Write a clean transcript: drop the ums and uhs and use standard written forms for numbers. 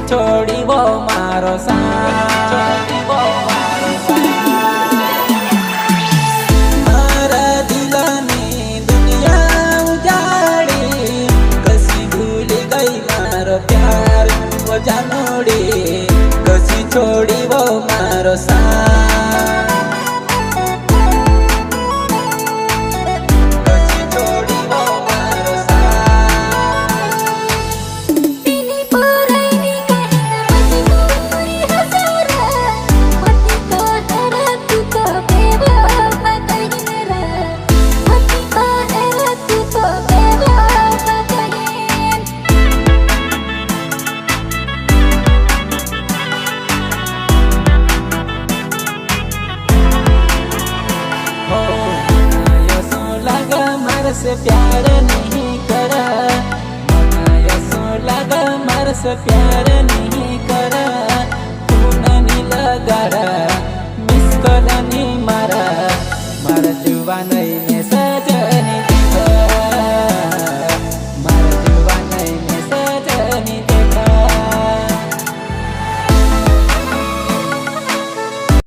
छोड़ी वो मारो साथ मारा दिलानी दुनिया उजाड़ी कसी भूल गई मारो प्यार वो जानोड़ी कसी छोड़ी वो मारो साथ से प्यार नहीं करा, मना यसो लगा मर से प्यार नहीं